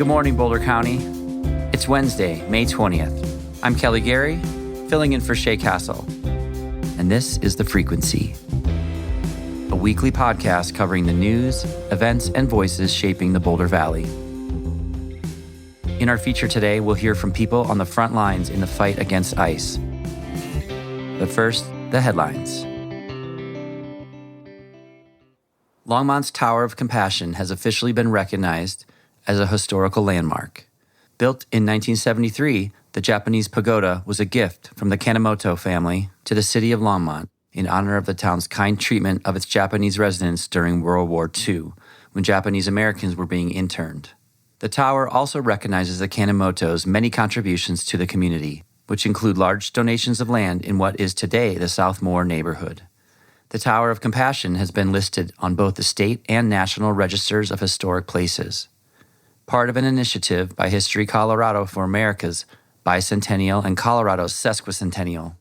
Good morning, Boulder County. It's Wednesday, May 20th. I'm Kelly Gary, filling in for Shay Castle. And this is The Frequency, a weekly podcast covering the news, events, and voices shaping the Boulder Valley. In our feature today, we'll hear from people on the front lines in the fight against ICE. But first, the headlines. Longmont's Tower of Compassion has officially been recognized as a historical landmark. Built in 1973, the Japanese pagoda was a gift from the Kanemoto family to the city of Longmont in honor of the town's kind treatment of its Japanese residents during World War II, when Japanese Americans were being interned. The tower also recognizes the Kanemoto's many contributions to the community, which include large donations of land in what is today the South Moore neighborhood. The Tower of Compassion has been listed on both the state and national registers of historic places, part of an initiative by History Colorado for America's Bicentennial and Colorado's Sesquicentennial.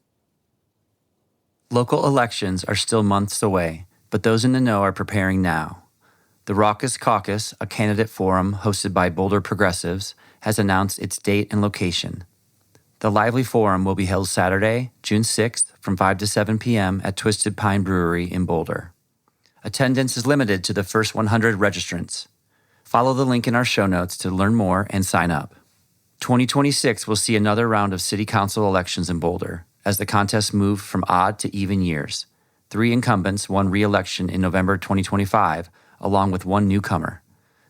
Local elections are still months away, but those in the know are preparing now. The Raucous Caucus, a candidate forum hosted by Boulder progressives, has announced its date and location. The lively forum will be held Saturday, June 6th from 5 to 7 p.m. at Twisted Pine Brewery in Boulder. Attendance is limited to the first 100 registrants. Follow the link in our show notes to learn more and sign up. 2026 will see another round of city council elections in Boulder, as the contest moved from odd to even years. 3 incumbents won re-election in November 2025, along with 1 newcomer.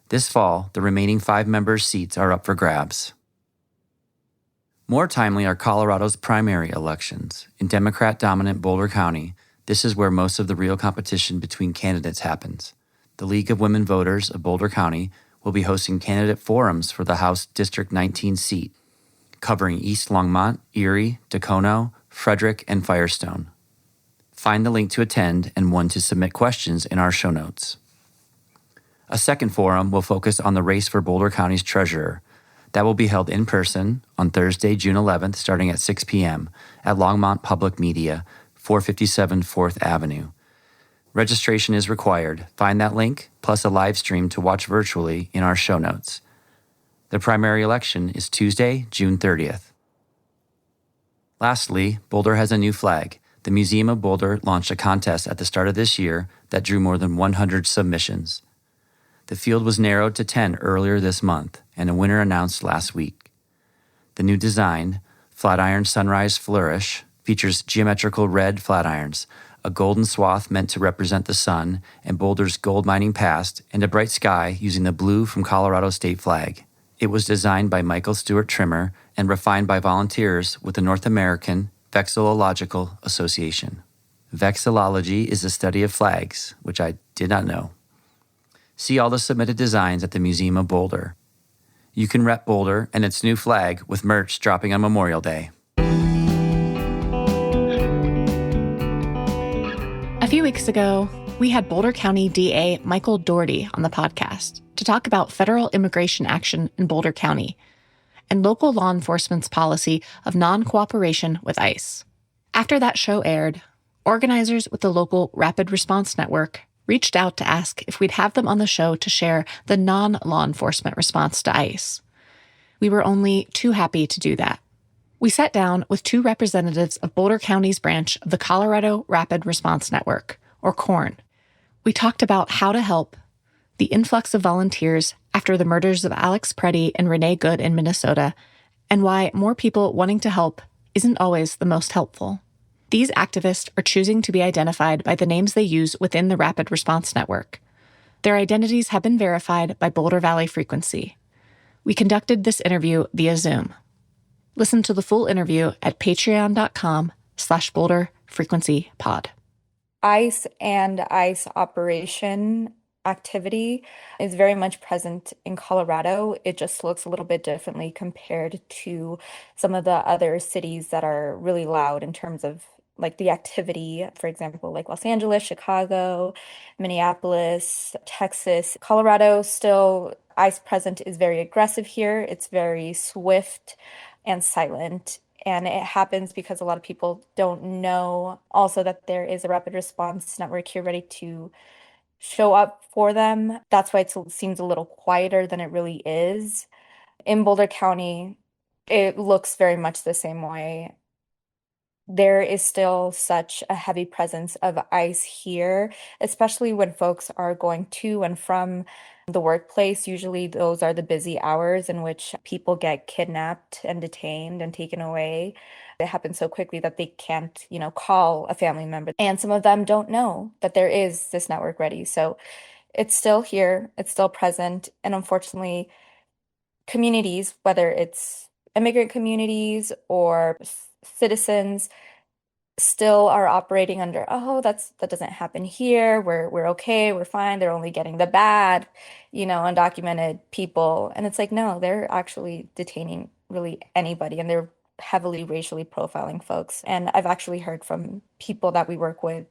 This fall, the remaining 5 members' seats are up for grabs. More timely are Colorado's primary elections. In Democrat-dominant Boulder County, this is where most of the real competition between candidates happens. The League of Women Voters of Boulder County will be hosting candidate forums for the House District 19 seat, covering East Longmont, Erie, Dacono, Frederick, and Firestone. Find the link to attend and one to submit questions in our show notes. A second forum will focus on the race for Boulder County's treasurer. That will be held in person on Thursday, June 11th, starting at 6 p.m. at Longmont Public Media, 457 4th Avenue. Registration is required. Find that link, plus a live stream to watch virtually in our show notes. The primary election is Tuesday, June 30th. Lastly, Boulder has a new flag. The Museum of Boulder launched a contest at the start of this year that drew more than 100 submissions. The field was narrowed to 10 earlier this month, and a winner announced last week. The new design, Flatiron Sunrise Flourish, features geometrical red flatirons, a golden swath meant to represent the sun and Boulder's gold mining past, and a bright sky using the blue from Colorado state flag. It was designed by Michael Stewart Trimmer and refined by volunteers with the North American Vexillological Association. Vexillology is the study of flags, which I did not know. See all the submitted designs at the Museum of Boulder. You can rep Boulder and its new flag with merch dropping on Memorial Day. A few weeks ago, we had Boulder County DA Michael Doherty on the podcast to talk about federal immigration action in Boulder County and local law enforcement's policy of non-cooperation with ICE. After that show aired, organizers with the local Rapid Response Network reached out to ask if we'd have them on the show to share the non-law enforcement response to ICE. We were only too happy to do that. We sat down with 2 representatives of Boulder County's branch of the Colorado Rapid Response Network, or CORRN. We talked about how to help, the influx of volunteers after the murders of Alex Pretti and Renee Good in Minnesota, and why more people wanting to help isn't always the most helpful. These activists are choosing to be identified by the names they use within the Rapid Response Network. Their identities have been verified by Boulder Valley Frequency. We conducted this interview via Zoom. Listen to the full interview at patreon.com/Boulder Frequency Pod. ICE and ICE operation activity is very much present in Colorado. It just looks a little bit differently compared to some of the other cities that are really loud in terms of like the activity, for example, like Los Angeles, Chicago, Minneapolis, Texas. Colorado still, ICE present is very aggressive here. It's very swift and silent. And it happens because a lot of people don't know also that there is a rapid response network here ready to show up for them. That's why it seems a little quieter than it really is. In Boulder County, it looks very much the same way. There is still such a heavy presence of ICE here, especially when folks are going to and from the workplace. Usually, those are the busy hours in which people get kidnapped and detained and taken away. It happens so quickly that they can't, call a family member. And some of them don't know that there is this network ready. So it's still here, it's still present. And unfortunately, communities, whether it's immigrant communities or citizens, still are operating under, oh, that doesn't happen here. We're okay, we're fine. They're only getting the bad, undocumented people. And it's like, no, they're actually detaining really anybody, and they're heavily racially profiling folks. And I've actually heard from people that we work with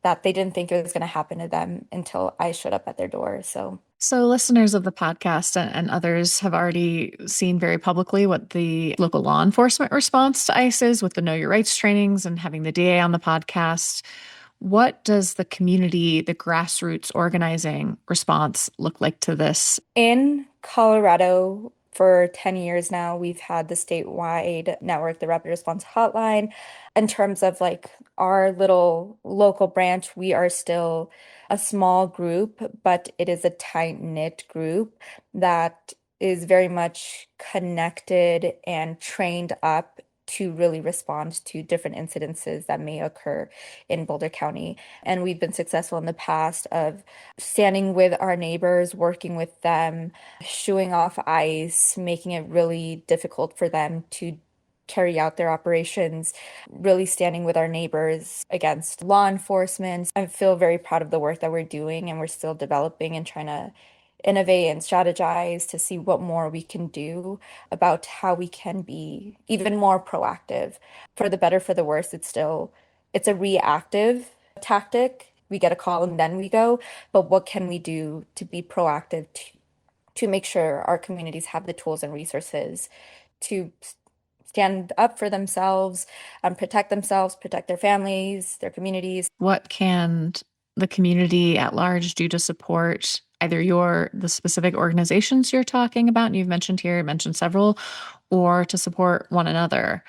that they didn't think it was going to happen to them until I showed up at their door. So, listeners of the podcast and others have already seen very publicly what the local law enforcement response to ICE is with the Know Your Rights trainings and having the DA on the podcast. What does the community, the grassroots organizing response look like to this? In Colorado, for 10 years now, we've had the statewide network, the Rapid Response Hotline. In terms of like our little local branch, we are still a small group, but it is a tight-knit group that is very much connected and trained up to really respond to different incidences that may occur in Boulder County. And we've been successful in the past of standing with our neighbors, working with them, shooing off ICE, making it really difficult for them to carry out their operations, really standing with our neighbors against law enforcement. I feel very proud of the work that we're doing, and we're still developing and trying to innovate and strategize to see what more we can do about how we can be even more proactive. For the better, for the worse, it's a reactive tactic. We get a call and then we go, but what can we do to be proactive to make sure our communities have the tools and resources to stand up for themselves, protect themselves, protect their families, their communities. What can the community at large do to support either the specific organizations you're talking about, and you've mentioned here, you mentioned several, or to support one another?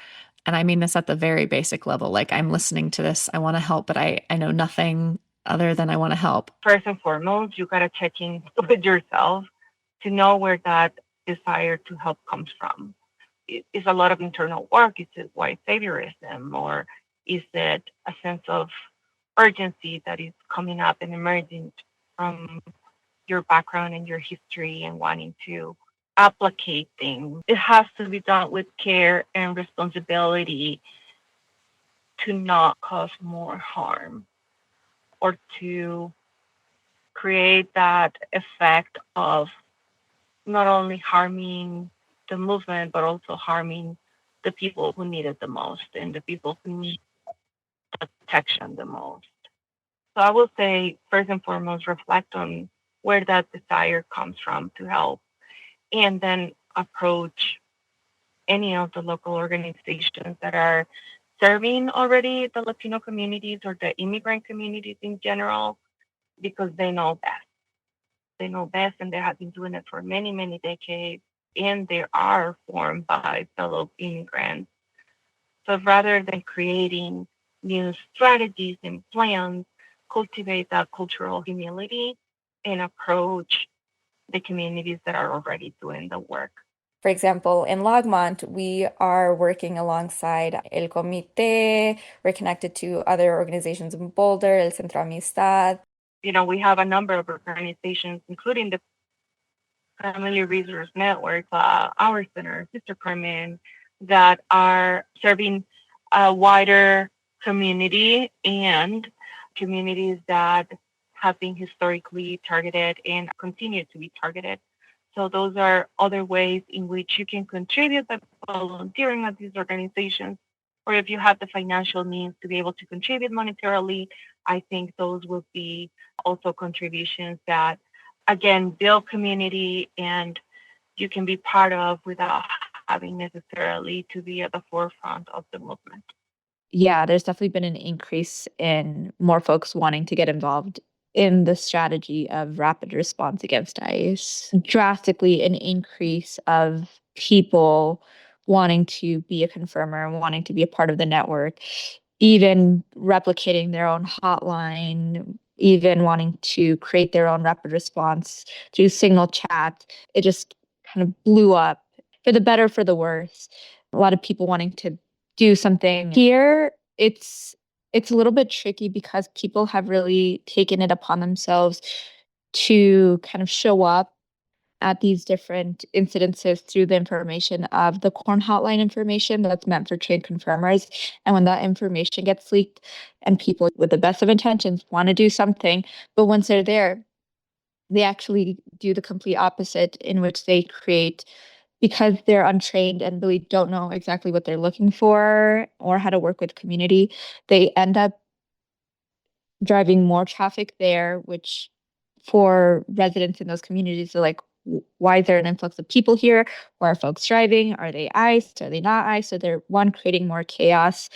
And I mean this at the very basic level. Like, I'm listening to this, I want to help, but I know nothing other than I want to help. First and foremost, you got to check in with yourself to know where that desire to help comes from. Is a lot of internal work? Is it white saviorism, or is it a sense of urgency that is coming up and emerging from your background and your history and wanting to applicate things? It has to be done with care and responsibility to not cause more harm or to create that effect of not only harming the movement, but also harming the people who need it the most and the people who need protection the most. So I will say, first and foremost, reflect on where that desire comes from to help, and then approach any of the local organizations that are serving already the Latino communities or the immigrant communities in general, because they know best. They know best, and they have been doing it for many, many decades, and they are formed by fellow immigrants. So rather than creating new strategies and plans, cultivate that cultural humility and approach the communities that are already doing the work. For example, in Longmont, we are working alongside El Comité. We're connected to other organizations in Boulder, El Centro Amistad. We have a number of organizations, including the Family Resource Network, our center, Sister Carmen, that are serving a wider community and communities that have been historically targeted and continue to be targeted. So those are other ways in which you can contribute by volunteering at these organizations, or if you have the financial means to be able to contribute monetarily, I think those will be also contributions that, again, build community and you can be part of without having necessarily to be at the forefront of the movement. Yeah, there's definitely been an increase in more folks wanting to get involved in the strategy of rapid response against ICE. Drastically an increase of people wanting to be a confirmer and wanting to be a part of the network, even replicating their own hotline, even wanting to create their own rapid response through Signal chat. It just kind of blew up for the better, for the worse. A lot of people wanting to do something here. It's a little bit tricky because people have really taken it upon themselves to kind of show up at these different incidences through the information of the CORRN hotline information that's meant for trained confirmers. And when that information gets leaked and people with the best of intentions want to do something, but once they're there, they actually do the complete opposite, in which they create, because they're untrained and really don't know exactly what they're looking for or how to work with community, they end up driving more traffic there, which for residents in those communities are like, why is there an influx of people here? Why are folks driving? Are they iced? Are they not iced? So they're creating more chaos.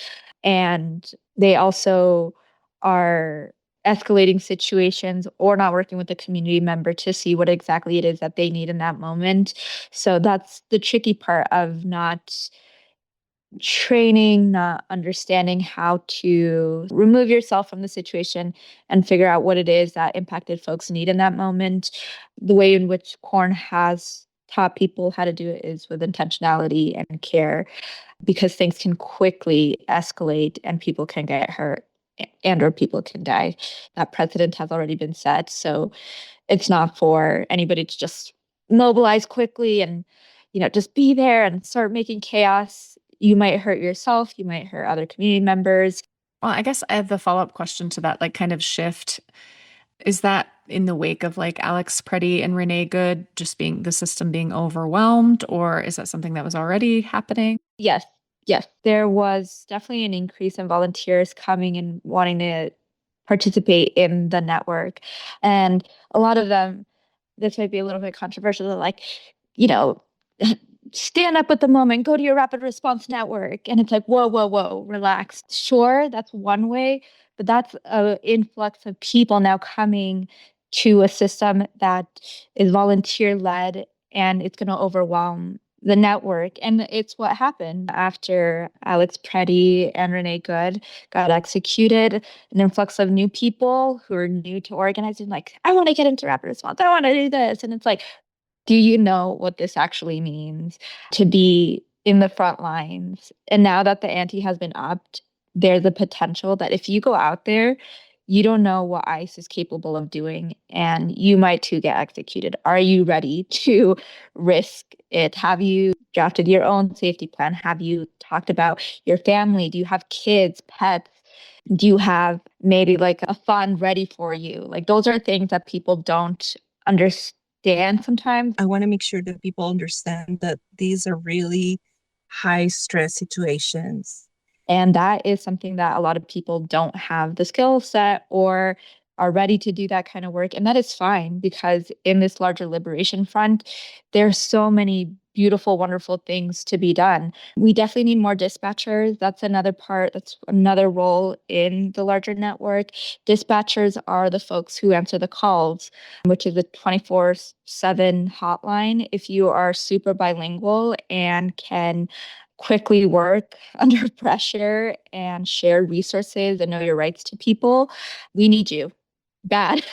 And they also are escalating situations or not working with the community member to see what exactly it is that they need in that moment. So that's the tricky part of not training, not understanding how to remove yourself from the situation and figure out what it is that impacted folks need in that moment. The way in which CORRN has taught people how to do it is with intentionality and care, because things can quickly escalate and people can get hurt and or people can die. That precedent has already been set. So it's not for anybody to just mobilize quickly and, just be there and start making chaos. You might hurt yourself, you might hurt other community members. Well, I guess I have the follow-up question to that, like, kind of shift. Is that in the wake of like Alex Pretti and Renee Good just being the system being overwhelmed, or is that something that was already happening? Yes, yes. There was definitely an increase in volunteers coming and wanting to participate in the network. And a lot of them, this might be a little bit controversial, they're like, you know, stand up at the moment, go to your rapid response network. And it's like, whoa, whoa, whoa, relax. Sure, that's one way, but that's an influx of people now coming to a system that is volunteer led, and it's going to overwhelm the network. And it's what happened after Alex Pretti and Renee Good got executed. An influx of new people who are new to organizing, like, I want to get into rapid response, I want to do this. And it's like, do you know what this actually means to be in the front lines? And now that the ante has been upped, there's a potential that if you go out there, you don't know what ICE is capable of doing, and you might too get executed. Are you ready to risk it? Have you drafted your own safety plan? Have you talked about your family? Do you have kids, pets? Do you have maybe like a fund ready for you? Like, those are things that people don't understand sometimes. I want to make sure that people understand that these are really high stress situations. And that is something that a lot of people don't have the skill set or are ready to do that kind of work. And that is fine, because in this larger liberation front, there's so many beautiful, wonderful things to be done. We definitely need more dispatchers. That's another part, that's another role in the larger network. Dispatchers are the folks who answer the calls, which is a 24/7 hotline. If you are super bilingual and can quickly work under pressure and share resources and know your rights to people, we need you bad.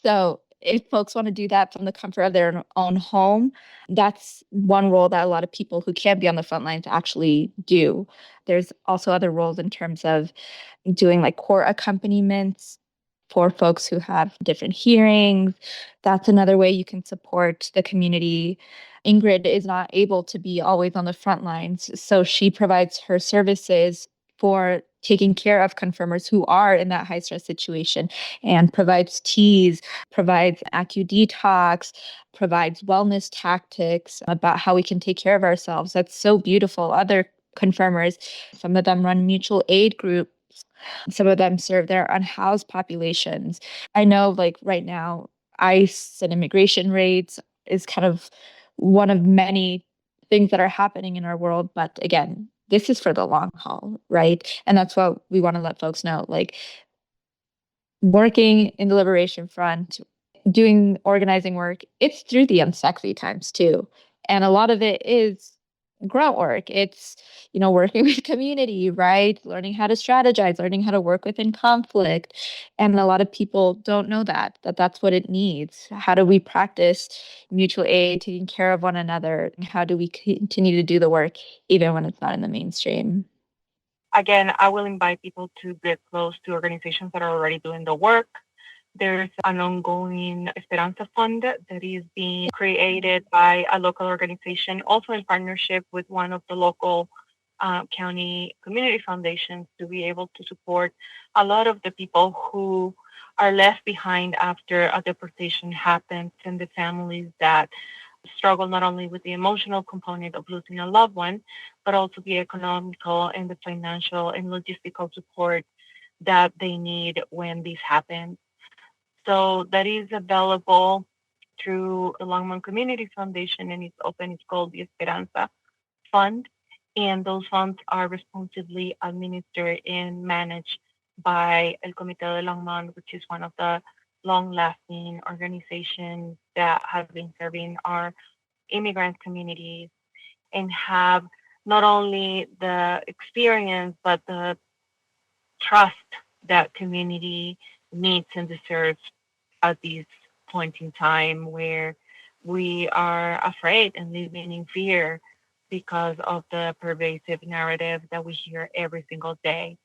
So if folks want to do that from the comfort of their own home, that's one role that a lot of people who can't be on the front lines actually do. There's also other roles in terms of doing like court accompaniments for folks who have different hearings. That's another way you can support the community. Ingrid is not able to be always on the front lines, so she provides her services for taking care of confirmers who are in that high stress situation, and provides teas, provides AccuDetox, provides wellness tactics about how we can take care of ourselves. That's so beautiful. Other confirmers, some of them run mutual aid groups. Some of them serve their unhoused populations. I know, like right now, ICE and immigration raids is kind of one of many things that are happening in our world. But again, this is for the long haul, right? And that's what we want to let folks know. Like, working in the liberation front, doing organizing work, it's through the unsexy times too. And a lot of it is grunt work. It's, working with community, right? Learning how to strategize, learning how to work within conflict. And a lot of people don't know that that's what it needs. How do we practice mutual aid, taking care of one another? How do we continue to do the work even when it's not in the mainstream? Again, I will invite people to get close to organizations that are already doing the work. There's an ongoing Esperanza Fund that is being created by a local organization, also in partnership with one of the local county community foundations, to be able to support a lot of the people who are left behind after a deportation happens, and the families that struggle not only with the emotional component of losing a loved one, but also the economical and the financial and logistical support that they need when this happens. So that is available through the Longmont Community Foundation, and it's open. It's called the Esperanza Fund, and those funds are responsibly administered and managed by El Comité de Longmont, which is one of the long-lasting organizations that have been serving our immigrant communities and have not only the experience but the trust that community needs and deserves at this point in time where we are afraid and living in fear because of the pervasive narrative that we hear every single day.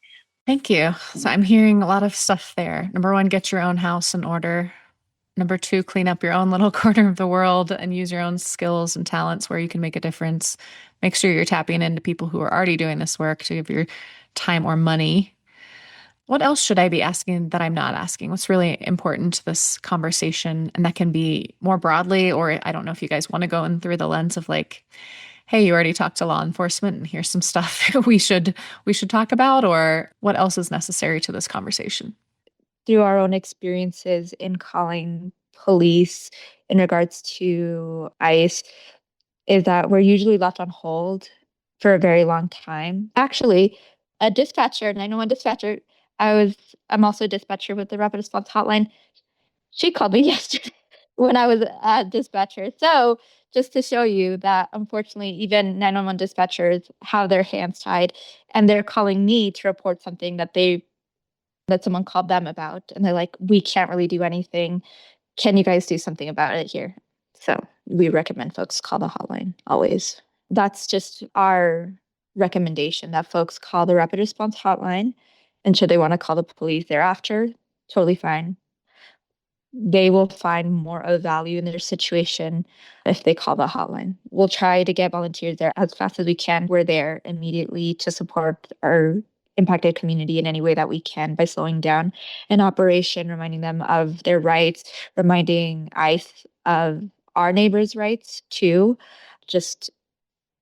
Thank you. So I'm hearing a lot of stuff there. Number one, get your own house in order. Number two, clean up your own little corner of the world and use your own skills and talents where you can make a difference. Make sure you're tapping into people who are already doing this work to give your time or money. What else should I be asking that I'm not asking? What's really important to this conversation? And that can be more broadly, or I don't know if you guys want to go in through the lens of like, hey, you already talked to law enforcement and here's some stuff we should talk about, or what else is necessary to this conversation? Through our own experiences in calling police in regards to ICE, is that we're usually left on hold for a very long time. Actually, a dispatcher, 911 dispatcher, I'm also a dispatcher with the Rapid Response Hotline. She called me yesterday when I was at dispatcher. So just to show you that unfortunately, even 911 dispatchers have their hands tied and they're calling me to report something that someone called them about. And they're like, we can't really do anything. Can you guys do something about it here? So we recommend folks call the hotline always. That's just our recommendation, that folks call the Rapid Response Hotline. And should they want to call the police thereafter, totally fine. They will find more of value in their situation if they call the hotline. We'll try to get volunteers there as fast as we can. We're there immediately to support our impacted community in any way that we can by slowing down an operation, reminding them of their rights, reminding ICE of our neighbors' rights too, just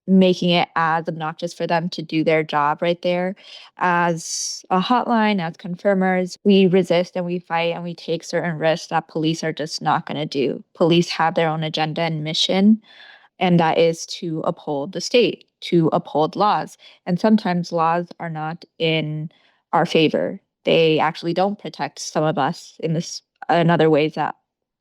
making it as obnoxious for them to do their job right there. As a hotline, as confirmers, we resist and we fight and we take certain risks that police are just not going to do. Police have their own agenda and mission, and that is to uphold the state, to uphold laws. And sometimes laws are not in our favor. They actually don't protect some of us in other ways that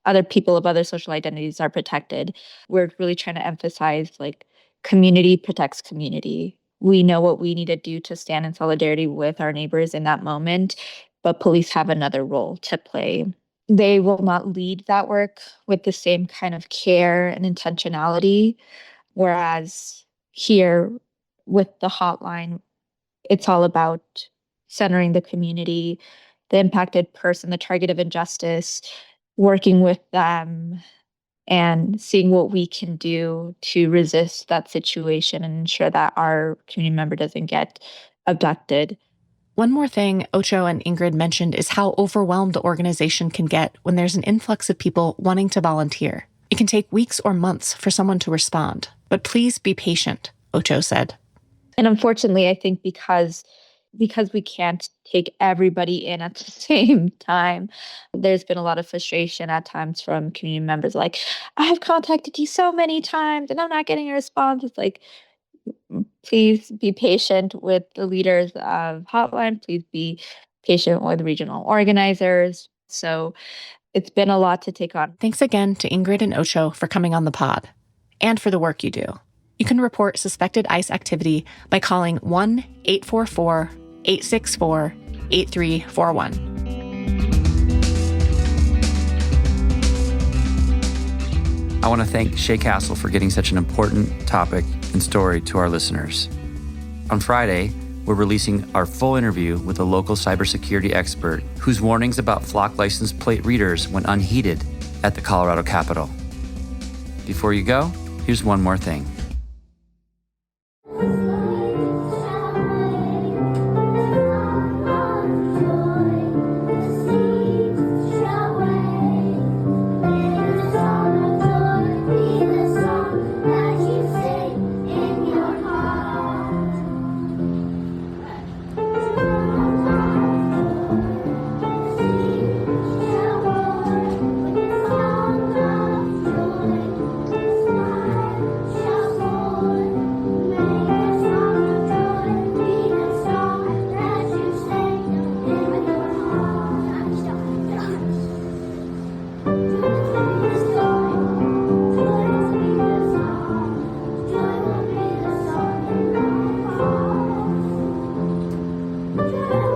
other people of other social identities are protected. We're really trying to emphasize like community protects community. We know what we need to do to stand in solidarity with our neighbors in that moment, but police have another role to play. They will not lead that work with the same kind of care and intentionality. Whereas here with the hotline, it's all about centering the community, the impacted person, the target of injustice, working with them and seeing what we can do to resist that situation and ensure that our community member doesn't get abducted. One more thing Ocho and Ingrid mentioned is how overwhelmed the organization can get when there's an influx of people wanting to volunteer. It can take weeks or months for someone to respond, but please be patient, Ocho said. And unfortunately, I think because we can't take everybody in at the same time, there's been a lot of frustration at times from community members like, I've contacted you so many times and I'm not getting a response. It's like, please be patient with the leaders of Hotline. Please be patient with regional organizers. So it's been a lot to take on. Thanks again to Ingrid and Ocho for coming on the pod. and for the work you do. You can report suspected ICE activity by calling 1-844-864-8341. I want to thank Shay Castle for getting such an important topic and story to our listeners. On Friday, we're releasing our full interview with a local cybersecurity expert whose warnings about flock license plate readers went unheeded at the Colorado Capitol. Before you go, here's one more thing. Yeah.